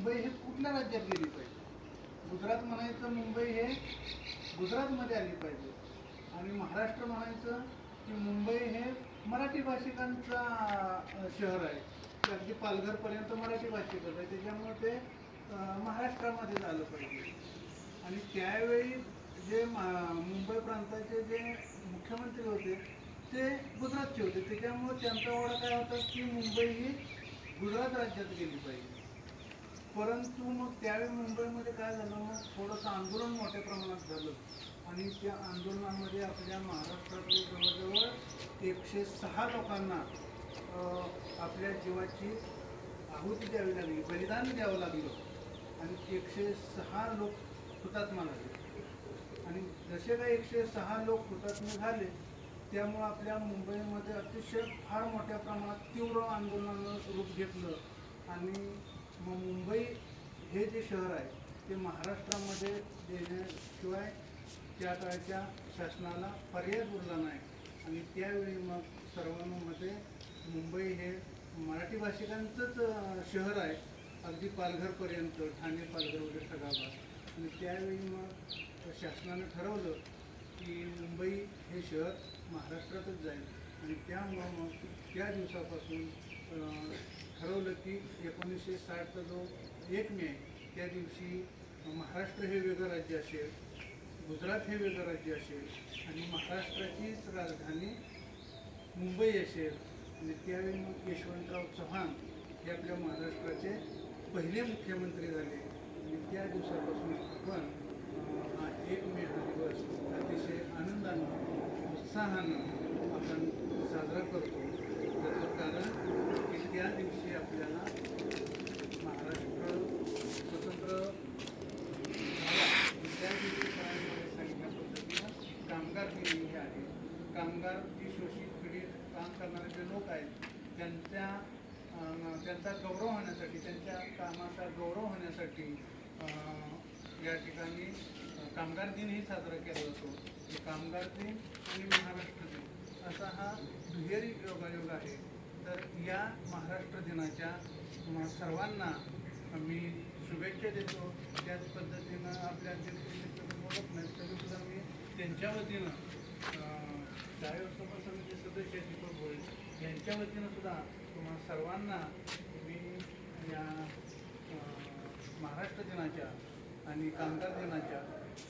मुंबई हे कुठल्या राज्यात गेली पाहिजे. गुजरात म्हणायचं मुंबई हे गुजरातमध्ये आली पाहिजे, आणि महाराष्ट्र म्हणायचं की मुंबई हे मराठी भाषिकांचा शहर आहे. ते अगदी पालघरपर्यंत मराठी भाषिकच आहे, त्याच्यामुळे ते महाराष्ट्रामध्ये झालं पाहिजे. आणि त्यावेळी जे मुंबई प्रांताचे जे मुख्यमंत्री होते ते गुजरातचे होते, त्याच्यामुळे त्यांचा ओढा काय होता की मुंबई ही गुजरात राज्यात गेली पाहिजे. परंतु मग त्यावेळी मुंबईमध्ये काय झालं, मग थोडंसं आंदोलन मोठ्या प्रमाणात झालं, आणि त्या आंदोलनामध्ये आपल्या महाराष्ट्रातले जवळजवळ 106 लोकांना आपल्या जीवाची आहुती द्यावी लागली, बलिदान द्यावं लागलं, आणि 106 लोक हुतात्मा झाले. आणि जसे काही 106 लोक हुतात्मा झाले, त्यामुळं आपल्या मुंबईमध्ये अतिशय फार मोठ्या प्रमाणात तीव्र आंदोलनानं रूप घेतलं. आणि मग मुंबई हे जे शहर आहे ते महाराष्ट्रामध्ये देण्याशिवाय त्या काळच्या शासनाला पर्याय उरला नाही. आणि त्यावेळी मग सर्वांमध्ये मुंबई हे मराठी भाषिकांचंच शहर आहे, अगदी पालघरपर्यंत, ठाणे पालघर वगैरे सगळा भाग. आणि त्यावेळी मग शासनानं ठरवलं की मुंबई हे शहर महाराष्ट्रातच जाईल. आणि त्यामुळं मग त्या दिवसापासून ठरवलं की 1960चा जो 1 मे त्या दिवशी महाराष्ट्र हे वेगळं राज्य असेल, गुजरात हे वेगळं राज्य असेल, आणि महाराष्ट्राचीच राजधानी मुंबई असेल. आणि त्यावेळी मग यशवंतराव चव्हाण हे आपल्या महाराष्ट्राचे पहिले मुख्यमंत्री झाले. आणि त्या दिवसापासून आपण हा 1 मे हा दिवस अतिशय आनंदानं, उत्साहानं आपण साजरा करतो. त्याचं कारण की त्या दिवशी आपल्याला महाराष्ट्र स्वतंत्र झाला. त्या दिवशी काय सांगितल्या पद्धतीनं कामगार दिन हे आहे. कामगार जी शोषित पीडित काम करणारे जे लोक आहेत त्यांचा गौरव होण्यासाठी, त्यांच्या कामाचा गौरव होण्यासाठी या ठिकाणी कामगार दिनही साजरा केला जातो. कामगार दिन आणि महाराष्ट्र दिन असा हा दुहेरी योगायोग आहे. तर या महाराष्ट्र दिनाच्या सर्वांना मी शुभेच्छा देतो. त्याच पद्धतीनं आपल्या बोलत नाही तरीसुद्धा मी त्यांच्या वतीनं व्यवस्थापन समिती सदस्य दीपक भोळे यांच्या वतीनं सुद्धा तुम्हा सर्वांना मी या महाराष्ट्र दिनाच्या आणि कामगार दिनाच्या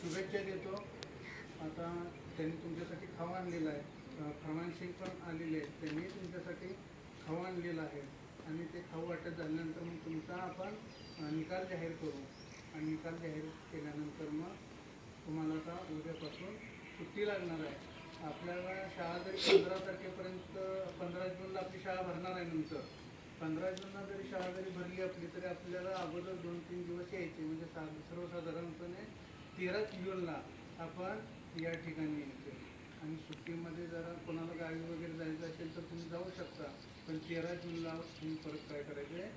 शुभेच्छा देतो. आता त्यांनी तुमच्यासाठी खाऊ आणलेला आहे, फरमानसिंग पण आलेले आहेत, त्यांनी तुमच्यासाठी खाऊ आणलेला आहे. आणि ते खाऊ वाटत झाल्यानंतर मग तुमचा आपण निकाल जाहीर करू. आणि निकाल जाहीर केल्यानंतर मग तुम्हाला आता उद्यापासून सुट्टी लागणार आहे. आपल्याला शाळा जरी 15 तारखेपर्यंत 15 जूनला आपली शाळा भरणार आहे. नंतर 15 जूनला जरी शाळा जरी भरली आपली तरी आपल्याला अगोदर 2-3 दिवस यायचे, म्हणजे सर्वसाधारणपणे 13 जूनला आपण या ठिकाणी यायचे. आणि सुट्टीमध्ये जरा कोणाला गावी वगैरे जायचं असेल तर तुम्ही जाऊ शकता, पण 13 जूनला तुम्ही परत काय करायचं आहे,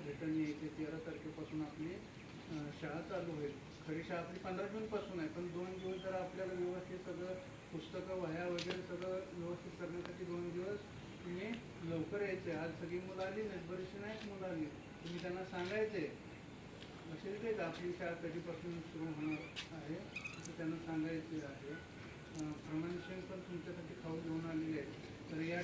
रिटर्न यायचे. 13 तारखेपासून आपली शाळा चालू होईल. खरी शाळा आपली 15 जूनपासून आहे, पण 2 दिवस जरा आपल्याला व्यवस्थित सगळं पुस्तकं वह्या वगैरे सगळं व्यवस्थित करण्यासाठी 2 दिवस तुम्ही लवकर यायचे. आज सगळी मुलं आली नाहीत, बरीचशी नाहीत मुलं आली, तुम्ही त्यांना सांगायचे असेल ते का आपली शाळा कधीपासून सुरू होणार आहे असं त्यांना सांगायचे आहे. प्रमाणित पण तुमच्यासाठी खाऊ घेऊन आलेले आहेत. तर या